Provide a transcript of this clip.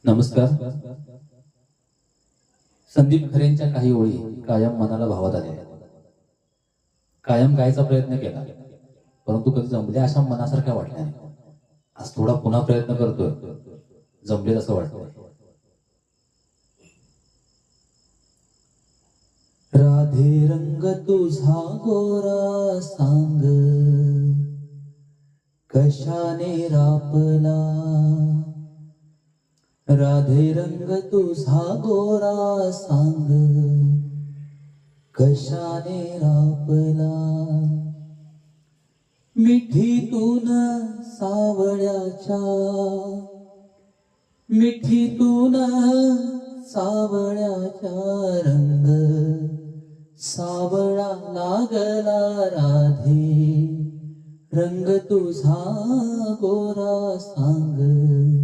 नमस्कार. संदीप खरेंच्या काही ओळी कायम मनाला भावत आल्या. कायम गायचा प्रयत्न केला, परंतु कधी जमल्या अशा मनासारख्या वाटल्या नाही. आज थोडा पुन्हा प्रयत्न करतोय, जमलेल असं वाटतंय. राधे रंग तुझा गोरा सांग, कशाने रापला. राधे रंग तुझा गोरा सांग, कशाने रापला. मिठीतून सावळ्याच्या, मिठीतून सावळ्याच्या रंग सावळा लागला. राधे रंग तुझा गोरा सांग.